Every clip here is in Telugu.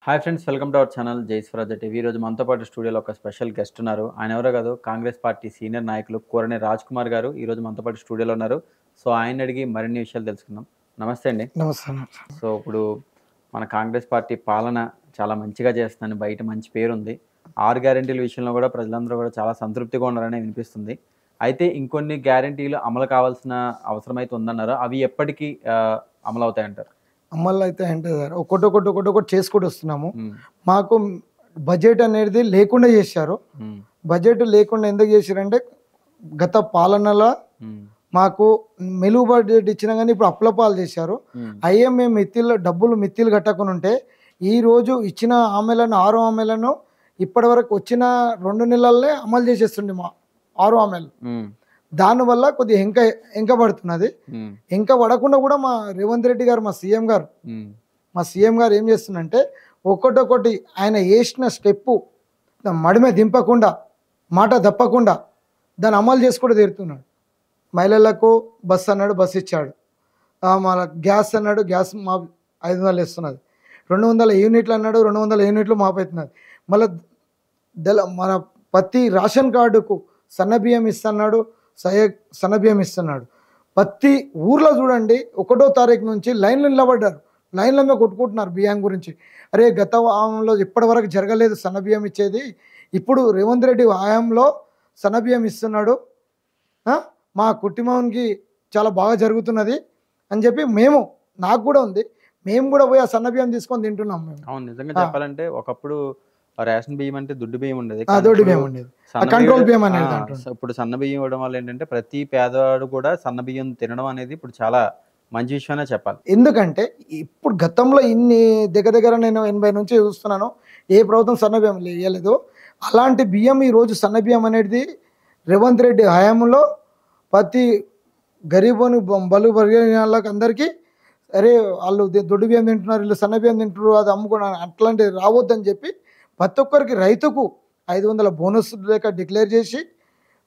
Hi friends, welcome to our channel Jaiswaraja TV. ఈరోజు మనతో పాటు స్టూడియోలో ఒక స్పెషల్ గెస్ట్ ఉన్నారు. ఆయన ఎవరో కాదు, కాంగ్రెస్ పార్టీ సీనియర్ నాయకులు కోరనే రాజ్ కుమార్ గారు ఈరోజు మనతో పాటు స్టూడియోలో ఉన్నారు. సో ఆయన అడిగి మరిన్ని విషయాలు తెలుసుకుందాం. నమస్తే అండి. నమస్తే. సో ఇప్పుడు మన కాంగ్రెస్ పార్టీ పాలన చాలా మంచిగా చేస్తుందని బయట మంచి పేరుంది. 6 గ్యారెంటీల విషయంలో కూడా ప్రజలందరూ కూడా చాలా సంతృప్తిగా ఉన్నారని వినిపిస్తుంది. అయితే ఇంకొన్ని గ్యారెంటీలు అమలు కావాల్సిన అవసరం అయితే ఉందన్నారు. అవి ఎప్పటికీ అమలు అవుతాయంటారు? అమలు అయితే అంటే సార్ ఒక్కొక్కటి చేసుకుంటూ వస్తున్నాము. మాకు బడ్జెట్ అనేది లేకుండా చేశారు. బడ్జెట్ లేకుండా ఎందుకు చేశారంటే గత పాలనలో మాకు మెలుగు బడ్జెట్ ఇచ్చినా కానీ ఇప్పుడు అప్లపాలు చేశారు. ఐఎంఏ డబ్బులు కట్టకుండా ఉంటే ఈరోజు ఇచ్చిన హామీలను 6 హామీలను ఇప్పటి వరకు వచ్చిన 2 నెలలనే అమలు చేసేస్తుండే మా 6 హామీలు. దానివల్ల కొద్దిగా ఎంక పడుతున్నది. ఎంక పడకుండా కూడా మా రేవంత్ రెడ్డి గారు మా సీఎం గారు ఏం చేస్తుందంటే ఒక్కొక్కటి ఆయన వేసిన స్టెప్పు మడిమే దింపకుండా మాట తప్పకుండా దాన్ని అమలు చేసుకుంటూ తీరుతున్నాడు. మహిళలకు బస్సు అన్నాడు, బస్సు ఇచ్చాడు. మన గ్యాస్ అన్నాడు, గ్యాస్ మా 500 ఇస్తున్నది. 200 యూనిట్లు అన్నాడు, 200 యూనిట్లు మాపవుతున్నది. మళ్ళీ మన ప్రతి రేషన్ కార్డుకు సన్నబియ్యం ఇస్తున్నాడు, సన్నబియ్యం ఇస్తున్నాడు. ప్రతి ఊర్లో చూడండి 1వ తారీఖు నుంచి లైన్లు నిలబడ్డారు, లైన్లలో కొట్టుకుంటున్నారు బియ్యం గురించి. అరే గత హయాంలో ఇప్పటి వరకు జరగలేదు సన్నబియ్యం ఇచ్చేది, ఇప్పుడు రేవంత్ రెడ్డి హయాంలో సన్నబియ్యం ఇస్తున్నాడు, మా కుటుంబానికి చాలా బాగా జరుగుతున్నది అని చెప్పి నాకు కూడా ఉంది, మేము కూడా పోయి ఆ సన్నబియ్యం తీసుకొని తింటున్నాం మేము. అవును, నిజంగా చెప్పాలంటే ఒకప్పుడు రేషన్ బియ్యం అంటే దుడ్డు బియ్యం ఉండేది, కంట్రోల్ బియ్యం అనేది. ఇప్పుడు సన్న బియ్యం ఇవ్వడం వల్ల ఏంటంటే ప్రతి పేదవాడు కూడా సన్న బియ్యం తినడం అనేది ఇప్పుడు చాలా మంచి విషయమే చెప్పాలి. ఎందుకంటే ఇప్పుడు గతంలో ఇన్ని దగ్గర నేను 80 నుంచి చూస్తున్నాను, ఏ ప్రభుత్వం సన్న బియ్యం ఇవ్వలేదు. అలాంటి బియ్యం ఈరోజు సన్న బియ్యం అనేది రేవంత్ రెడ్డి హయాంలో ప్రతి గరీబుని బలు వర్గాలకు అందరికీ అరే వాళ్ళు దొడ్డు బియ్యం తింటున్నారు, వీళ్ళు సన్న బియ్యం తింటున్నారు, అది అమ్ముకున్నారు, అట్లాంటివి రావద్దని చెప్పి ప్రతి ఒక్కరికి రైతుకు 500 బోనస్ లేక డిక్లేర్ చేసి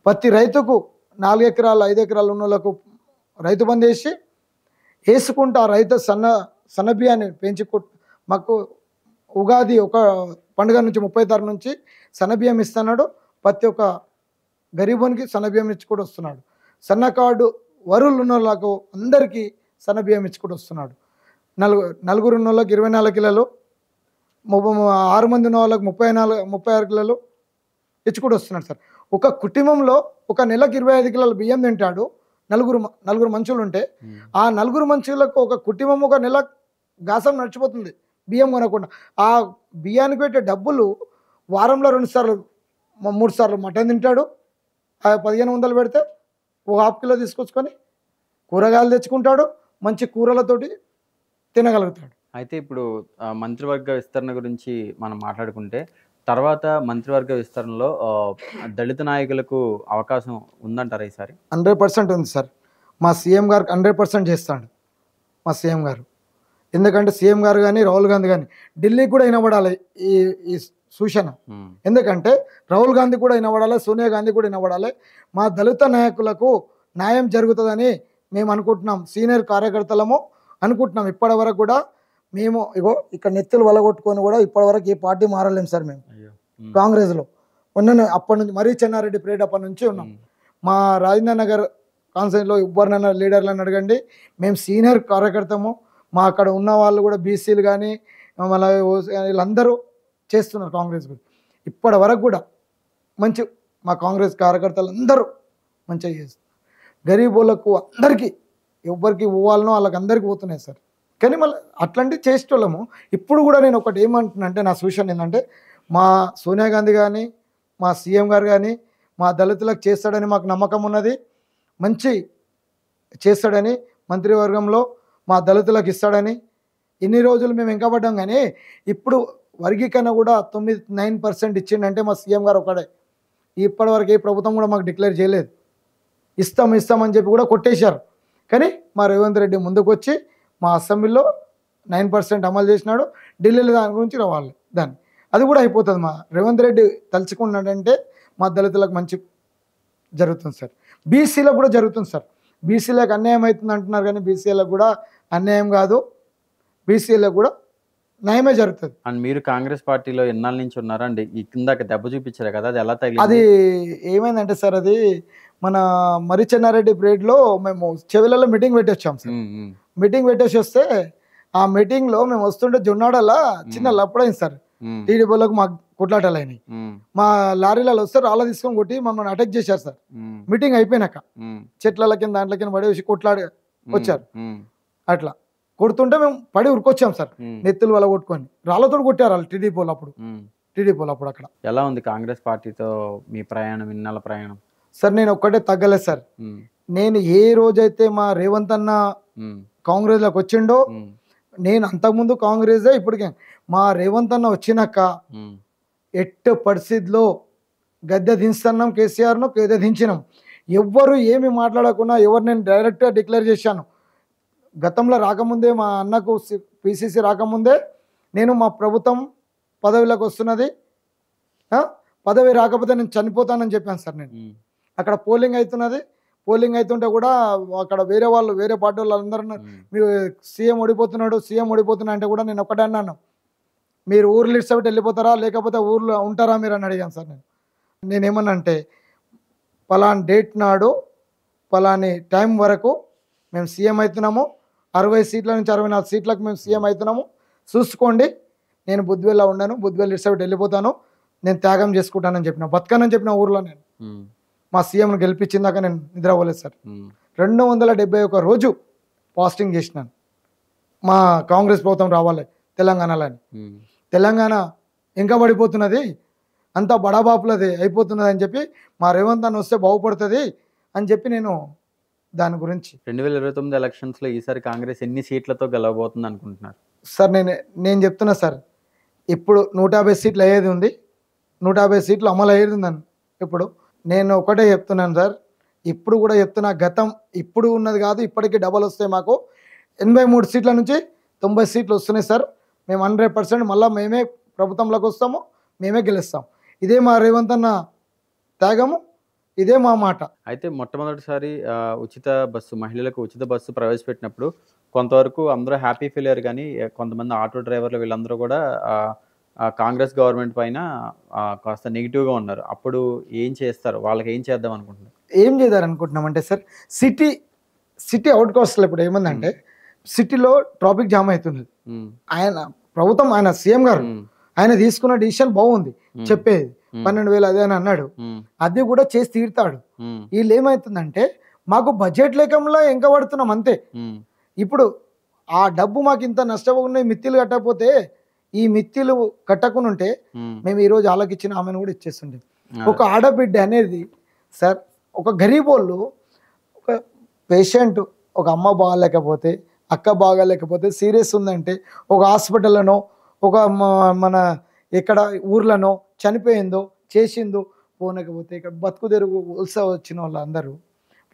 ప్రతి రైతుకు 4 ఎకరాలు 5 ఎకరాలు ఉన్న వాళ్ళకు రైతు బంద్ చేసి వేసుకుంటూ ఆ రైతు సన్న బియ్యాన్ని పెంచి మాకు ఉగాది ఒక పండుగ నుంచి 30 తారీఖు నుంచి సన్నబియ్యం ఇస్తున్నాడు. ప్రతి ఒక్క గరీబునికి సన్నబియ్యం ఇచ్చుకుంటూ వస్తున్నాడు. సన్న కార్డు వరులు ఉన్న వాళ్ళకు అందరికీ సన్నబియ్యం ఇచ్చుకుంటూ వస్తున్నాడు. నలుగురు ఉన్న వాళ్ళకి 24 కిలోలు, 6 మంది ఉన్న వాళ్ళకి 36 కిలోలు ఇచ్చుకుంటూ వస్తున్నాడు సార్. ఒక కుటుంబంలో ఒక నెలకు 25 కిలోల బియ్యం తింటాడు. నలుగురు మనుషులు ఉంటే ఆ 4 మనుషులకు ఒక కుటుంబం ఒక నెల గాసం నడిచిపోతుంది బియ్యం కొనకుండా. ఆ బియ్యానికి పెట్టే డబ్బులు వారంలో 2 సార్లు 3 సార్లు మటన్ తింటాడు. 1500 పెడితే ఒక 1/2 కిలో తీసుకొచ్చుకొని కూరగాయలు తెచ్చుకుంటాడు, మంచి కూరలతోటి తినగలుగుతాడు. అయితే ఇప్పుడు మంత్రివర్గ విస్తరణ గురించి మనం మాట్లాడుకుంటే తర్వాత మంత్రివర్గ విస్తరణలో దళిత నాయకులకు అవకాశం ఉందంటారా ఈసారి? 100% ఉంది సార్. మా సీఎం గారు 100% చేస్తాడు మా సీఎం గారు. ఎందుకంటే సీఎం గారు కానీ రాహుల్ గాంధీ కానీ ఢిల్లీకి కూడా వినబడాలి ఈ సూచన. ఎందుకంటే రాహుల్ గాంధీ కూడా వినబడాలి, సోనియా గాంధీ కూడా వినబడాలి. మా దళిత నాయకులకు న్యాయం జరుగుతుందని మేము అనుకుంటున్నాం, సీనియర్ కార్యకర్తలము అనుకుంటున్నాం. ఇప్పటి వరకు కూడా మేము ఇక్కడ నెత్తులు వలగొట్టుకొని కూడా ఇప్పటివరకు ఏ పార్టీ మారలేము సార్. మేము కాంగ్రెస్లో అప్పటి నుంచి మరీ చెన్నారెడ్డి పీరియడ్ అప్పటి నుంచి ఉన్నాం. మా రాజేంద్ర నగర్ కాన్స్టిట్యూన్సీలో ఎవరినైనా లీడర్లను అడగండి, మేము సీనియర్ కార్యకర్తము. మా అక్కడ ఉన్న వాళ్ళు కూడా బీసీలు కానీ మళ్ళీ వీళ్ళందరూ చేస్తున్నారు కాంగ్రెస్ గురించి. ఇప్పటి వరకు కూడా మంచి మా కాంగ్రెస్ కార్యకర్తలు అందరూ మంచిగా చేస్తారు. గరీబులకు అందరికీ ఎవరికి పోవాలనో వాళ్ళకి అందరికీ పోతున్నాయి సార్. కానీ మళ్ళీ అట్లాంటివి చేసేటోళ్ళము. ఇప్పుడు కూడా నేను ఒకటి ఏమంటున్నా అంటే నా సూచన ఏంటంటే మా సోనియా గాంధీ కానీ మా సీఎం గారు కానీ మా దళితులకు చేస్తాడని మాకు నమ్మకం ఉన్నది. మంచి చేస్తాడని మంత్రివర్గంలో మా దళితులకు ఇస్తాడని ఇన్ని రోజులు మేము వెంకబడ్డాం. కానీ ఇప్పుడు వర్గీకరణ కూడా 9% ఇచ్చిండంటే మా సీఎం గారు ఒకడే. ఇప్పటివరకు ఏ ప్రభుత్వం కూడా మాకు డిక్లేర్ చేయలేదు. ఇస్తామని చెప్పి కూడా కొట్టేశారు. కానీ మా రేవంత్ రెడ్డి ముందుకు వచ్చి మా అసెంబ్లీలో 9% అమలు చేసినాడు. ఢిల్లీలో దాని గురించి రావాలి, అది కూడా అయిపోతుంది. మా రేవంత్ రెడ్డి తలుచుకున్నాడంటే మా దళితులకు మంచి జరుగుతుంది సార్. బీసీలకు కూడా జరుగుతుంది సార్. బీసీలకు అన్యాయం అవుతుంది అంటున్నారు కానీ బీసీలకు కూడా అన్యాయం కాదు, బీసీలకు కూడా న్యాయమే జరుగుతుంది. అండ్ మీరు కాంగ్రెస్ పార్టీలో ఎన్నాళ్ళ నుంచి ఉన్నారా అండి? ఈ కిందాక దెబ్బ చూపించారు కదా, అది ఎలా అది తగిలింది? ఏమైందంటే సార్, అది మన మరి చెన్నారెడ్డి పీరియడ్లో మేము చెవిలలో మీటింగ్ పెట్టి వచ్చాం సార్. ఉమ్, ఉమ్, మీటింగ్ పెట్టేసి వస్తే ఆ మీటింగ్లో మేము వస్తుంటే జొన్నాడలా చిన్న లప్పుడైంది సార్. ఉమ్, టీడీపీలోకి మా కొట్లాటలు అయినాయి. ఉమ్, మా లారీలలో వస్తే రాళ్ళ తీసుకొని కొట్టి మమ్మల్ని అటాక్ చేశారు సార్. ఉమ్, మీటింగ్ అయిపోయినాక ఉమ్, చెట్ల కింద దాంట్లో కింద పడేసి కొట్లాడి వచ్చారు. ఉమ్, అట్లా కొడుతుంటే మేము పడి ఉరికొచ్చాం సార్. ఉమ్, నెత్తులు వల్ల కొట్టుకొని రాళ్ళతో కొట్టారు వాళ్ళు టీడీపీలు అప్పుడు. ఉమ్. టీడీపీలు అప్పుడు అక్కడ ఎలా ఉంది కాంగ్రెస్ పార్టీతో మీ ప్రయాణం, ఇన్నాళ్ళ ప్రయాణం? సార్ నేను ఒక్కటే తగ్గలేదు సార్. ఉమ్, నేను ఏ రోజైతే మా రేవంత్ అన్న ఉమ్, కాంగ్రెస్లోకి వచ్చిండో, ఉమ్, నేను అంతకుముందు కాంగ్రెసే ఇప్పటికే. మా రేవంత్ అన్న వచ్చినాక ఉమ్, ఎట్టు పరిస్థితిలో గద్దె దించుతున్నాం, కేసీఆర్ను గద్దె దించినాం. ఎవ్వరు ఏమి మాట్లాడకుండా ఎవరు, నేను డైరెక్ట్గా డిక్లేర్ చేశాను. గతంలో రాకముందే మా అన్నకు పిసిసి రాకముందే నేను మా ప్రభుత్వం పదవిలోకి వస్తున్నది, పదవి రాకపోతే నేను చనిపోతానని చెప్పాను సార్. నేను ఉమ్, అక్కడ పోలింగ్ అవుతున్నది, పోలింగ్ అవుతుంటే కూడా అక్కడ వేరే వాళ్ళు, వేరే పార్టీ వాళ్ళు అందరూ ఉమ్, మీరు సీఎం ఓడిపోతున్నాడు, సీఎం ఓడిపోతున్నా అంటే కూడా నేను ఒక్కటే అన్నాను, మీరు ఊర్లు ఇష్టపెట్టి వెళ్ళిపోతారా లేకపోతే ఊర్లో ఉంటారా మీరు అని అడిగాను సార్. నేనేమన్నా అంటే పలాని డేట్ నాడు పలాని టైం వరకు మేము సీఎం అవుతున్నాము, 60 సీట్ల నుంచి 64 సీట్లకు మేము సీఎం అవుతున్నాము, చూసుకోండి. నేను బుద్ధివెల్లా ఉన్నాను, బుద్ధివెల్లి ఇష్టపెట్టి వెళ్ళిపోతాను, నేను త్యాగం చేసుకుంటానని చెప్పిన, బతకనని చెప్పిన ఊర్లో. నేను ఉమ్, మా సీఎంను గెలిపించిందాక నేను నిద్రపోలేదు సార్. ఉమ్, 271 రోజు ఫాస్టింగ్ చేసినాను, మా కాంగ్రెస్ ప్రభుత్వం రావాలి తెలంగాణలో అని. ఉమ్. తెలంగాణ ఇంకా పడిపోతున్నది, అంతా బడాబాపులది అయిపోతున్నది అని చెప్పి, మా రేవంత్ అన్న వస్తే బాగుపడుతుంది అని చెప్పి నేను దాని గురించి 2029 ఎలక్షన్స్లో ఈసారి కాంగ్రెస్ ఎన్ని సీట్లతో గెలవబోతుంది అనుకుంటున్నారు? సార్ నేను చెప్తున్నా సార్, ఇప్పుడు 150 సీట్లు అయ్యేది ఉంది, 150 సీట్లు అమలు అయ్యేది ఉందని. ఇప్పుడు నేను ఒకటే చెప్తున్నాను సార్, ఇప్పుడు కూడా చెప్తున్నా, గతం ఇప్పుడు ఉన్నది కాదు, ఇప్పటికీ డబల్ వస్తాయి మాకు. 83 సీట్ల నుంచి 90 సీట్లు వస్తున్నాయి సార్. మేము 100% మళ్ళీ మేమే ప్రభుత్వంలోకి వస్తాము, మేమే గెలుస్తాం. ఇదే మా రేవంత్ అన్న త్యాగము, ఇదే మా మాట. అయితే మొట్టమొదటిసారి ఉచిత బస్సు, మహిళలకు ఉచిత బస్సు ప్రవేశపెట్టినప్పుడు కొంతవరకు అందరూ హ్యాపీ ఫీల్ అయ్యారు, కానీ కొంతమంది ఆటో డ్రైవర్లు వీళ్ళందరూ కూడా కాంగ్రెస్ గవర్నమెంట్ పైన కాస్త నెగిటివ్గా ఉన్నారు. అప్పుడు ఏం చేస్తారు, వాళ్ళకి ఏం చేద్దాం అనుకుంటున్నారు? ఏం చేద్దారనుకుంటున్నామంటే సార్, సిటీ అవుట్ కాస్ట్లో ఇప్పుడు ఏమందంటే సిటీలో ట్రాఫిక్ జామ్ అవుతున్నది. ఉమ్, ఆయన ప్రభుత్వం, ఆయన సీఎం గారు ఉమ్, ఆయన తీసుకున్న డిసిషన్ బాగుంది, చెప్పేది ఉమ్, 12,000 అదే అని అన్నాడు, ఉమ్, అది కూడా చేసి తీరుతాడు. ఉమ్, వీళ్ళు ఏమవుతుందంటే మాకు బడ్జెట్ లేకంలో ఎంకబడుతున్నాం అంతే. ఉమ్, ఇప్పుడు ఆ డబ్బు మాకు ఇంత నష్టపోకుండా మిత్తిలు కట్టకపోతే, ఈ మిత్తిలు కట్టకుండా ఉంటే ఉమ్, మేము ఈరోజు ఆలోకిచ్చిన ఆమెను కూడా ఇచ్చేస్తుండే. అదే. ఒక ఆడబిడ్డ అనేది సార్, ఒక గరీబోళ్ళు, ఒక పేషెంట్, ఒక అమ్మ బాగాలేకపోతే, అక్క బాగాలేకపోతే, సీరియస్ ఉందంటే, ఒక హాస్పిటల్లోనో, ఒక మన ఎక్కడ ఊర్లనో చనిపోయిందో చేసిందో పోనకపోతే, ఇక్కడ బతుకు తెరుగు వలస వచ్చిన వాళ్ళందరూ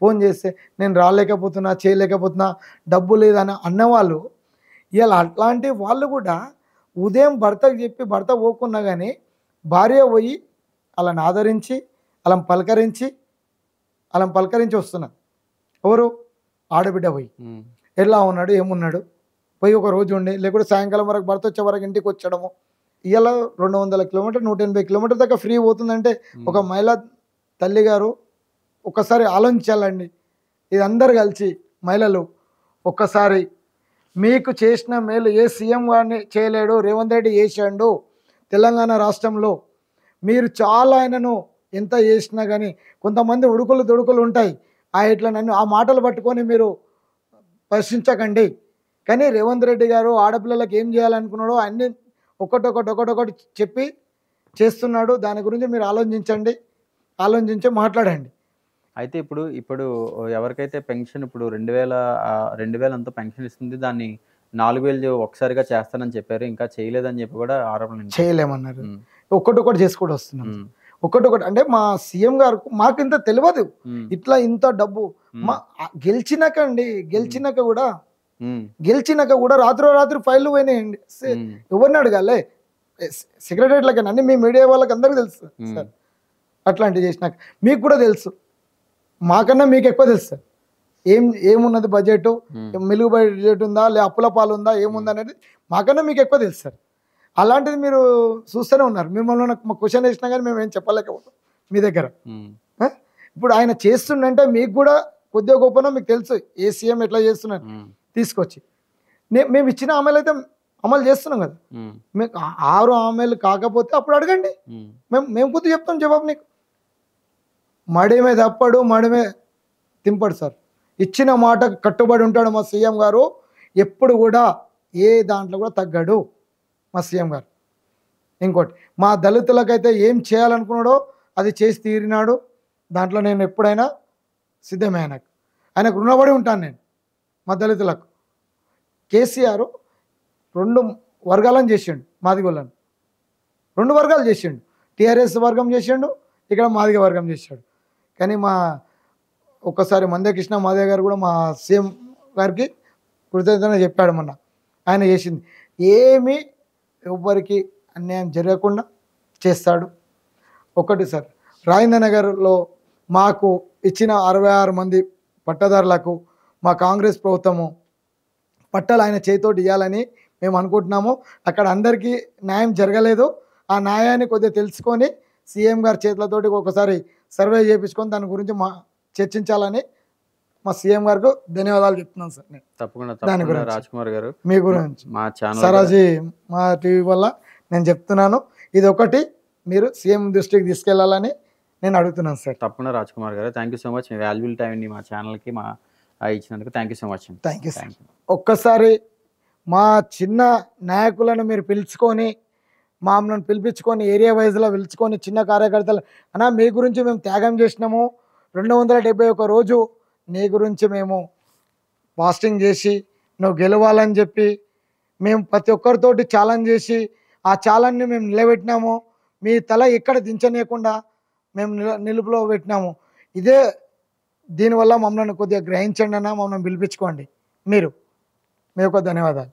ఫోన్ చేస్తే నేను రాలేకపోతున్నా, చేయలేకపోతున్నా, డబ్బు లేదని అన్నవాళ్ళు, ఇలా అట్లాంటి వాళ్ళు కూడా ఉదయం భర్తకు చెప్పి భర్త పోకున్నా కానీ భార్య పోయి వాళ్ళని ఆదరించి వాళ్ళని పలకరించి వస్తున్నారు. ఎవరు? ఆడబిడ్డ పోయి ఉమ్, ఎలా ఉన్నాడు, ఏమున్నాడు, పోయి ఒక రోజు ఉండి, లేకుంటే సాయంకాలం వరకు భర్త వచ్చే వరకు ఇంటికి వచ్చడము. ఇలా 200 కిలోమీటర్ 180 కిలోమీటర్ దాకా ఫ్రీ పోతుందంటే ఒక మహిళా తల్లి గారు ఒక్కసారి ఆలోచించాలండి. ఇది అందరు కలిసి మహిళలు ఒక్కసారి, మీకు చేసిన మేలు ఏ సీఎం గారిని చేయలేడు, రేవంత్ రెడ్డి చేశాడు తెలంగాణ రాష్ట్రంలో. మీరు చాలా ఆయనను ఎంత చేసినా కానీ కొంతమంది ఉడుకులు దొడుకులు ఉంటాయి, ఇట్లా నన్ను ఆ మాటలు పట్టుకొని మీరు ప్రశ్నించకండి. కానీ రేవంత్ రెడ్డి గారు ఆడపిల్లలకు ఏం చేయాలనుకున్నాడో అన్నీ ఒకటొకటి చెప్పి చేస్తున్నాడు. దాని గురించి మీరు ఆలోచించి మాట్లాడండి. అయితే ఇప్పుడు ఎవరికైతే పెన్షన్ ఇప్పుడు 2000 అంతా పెన్షన్ ఇస్తుంది, దాన్ని 4000 ఒకసారిగా చేస్తానని చెప్పారు, ఇంకా చేయలేదని చెప్పి కూడా ఆరోపణలు చేయలేమన్నారు. ఉమ్, ఒక్కటొకటి చేసుకుంటూ వస్తున్నాం. ఉమ్, ఒక్కటొకటి అంటే మా సీఎం గారు మాకు ఇంత తెలియదు, ఉమ్, ఇట్లా ఇంత డబ్బు మా గెలిచినాక కూడా ఉమ్, రాత్రి ఫైళ్ళు పోయినాయండి. ఉమ్, ఎవరిని అడగాలి? సెక్రటరీలకి అన్ని మీ మీడియా వాళ్ళకి అందరికీ తెలుసు సార్. అట్లాంటివి చేసినాక మీకు కూడా తెలుసు, మాకన్నా మీకు ఎక్కువ తెలుసు సార్. ఏమున్నది బడ్జెట్, మెలుగు బడ్జెట్ ఉందా లే అప్పుల పాలు ఉందా ఏముందా అనేది మాకన్నా మీకు ఎక్కువ తెలుసు సార్. అలాంటిది మీరు చూస్తూనే ఉన్నారు. మిమ్మల్ని నాకు క్వశ్చన్ వేసినా కానీ మేము ఏం చెప్పలేకపోతాం మీ దగ్గర. ఇప్పుడు ఆయన చేస్తుండంటే మీకు కూడా కొద్దిగా గొప్పనో మీకు తెలుసు ఏ సీఎం ఎట్లా చేస్తున్నారు తీసుకొచ్చి. మేము ఇచ్చిన హామీలు అయితే అమలు చేస్తున్నాం కదా. మీకు 6 హామీలు కాకపోతే అప్పుడు అడగండి, మేము కొద్దిగా చెప్తాం జవాబు నీకు. మడిమే తప్పడు మడిమే తింపడు సార్. ఇచ్చిన మాట కట్టుబడి ఉంటాడు మా సీఎం గారు. ఎప్పుడు కూడా ఏ దాంట్లో కూడా తగ్గడు మా సీఎం గారు. ఇంకోటి మా దళితులకైతే ఏం చేయాలనుకున్నాడో అది చేసి తీరినాడు. దాంట్లో నేను ఎప్పుడైనా సిద్ధమే. ఆయనకు రుణపడి ఉంటాను నేను మా దళితులకు. కేసీఆర్ 2 వర్గాలను చేసిండు, మాదిగోళ్ళను 2 వర్గాలు చేసిండు. టీఆర్ఎస్ వర్గం చేసిండు, ఇక్కడ మాదిగ వర్గం చేశాడు. కానీ ఒక్కసారి మందకృష్ణ మాదిగ గారు కూడా మా సీఎం గారికి కృతజ్ఞత చెప్పాడు మొన్న. ఆయన చేసింది ఏమీ ఎవ్వరికి అన్యాయం జరగకుండా చేస్తాడు. ఒకటి సార్, రాజేంద్ర నగర్లో మాకు ఇచ్చిన 66 మంది పట్టదారులకు మా కాంగ్రెస్ ప్రభుత్వము పట్టాలు ఆయన చేతితోటి ఇవ్వాలని మేము అనుకుంటున్నాము. అక్కడ అందరికీ న్యాయం జరగలేదు. ఆ న్యాయాన్ని కొద్దిగా తెలుసుకొని సీఎం గారి చేతులతోటి ఒకసారి సర్వే చేయించుకొని దాని గురించి చర్చించాలని మా సీఎం గారికి ధన్యవాదాలు చెప్తున్నాను సార్. నేను తప్పకుండా రాజ్ కుమార్ గారు మీ గురించి మా ఛానల్ సరాజీ మా టీవీ వల్ల నేను చెప్తున్నాను. ఇది ఒకటి మీరు సీఎం దృష్టికి తీసుకెళ్లాలని నేను అడుగుతున్నాను సార్. తప్పకుండా రాజ్ కుమార్ గారు, thank you so much. Me valuable టైంని మా ఛానల్కి ఇచ్చినందుకు thank you so much. Thank you sir. ఒక్కసారి మా చిన్న నాయకులను మీరు పిలుచుకొని మమ్మల్ని పిలిపించుకొని ఏరియా వైజ్లో పిలుచుకొని చిన్న కార్యకర్తలు అన్నా మీ గురించి మేము త్యాగం చేసినాము, 271 రోజు నీ గురించి మేము ఫాస్టింగ్ చేసి నువ్వు గెలవాలని చెప్పి మేము ప్రతి ఒక్కరితోటి ఛాలెంజ్ చేసి ఆ ఛాలెంజ్ని మేము నిలబెట్టినాము. మీ తల ఎక్కడ దించనీయకుండా మేము నిలుపులో పెట్టినాము. ఇదే దీనివల్ల మమ్మల్ని కొద్దిగా గ్రహించండి అన్న, మమ్మల్ని పిలిపించుకోండి. మీరు మీ యొక్క ధన్యవాదాలు.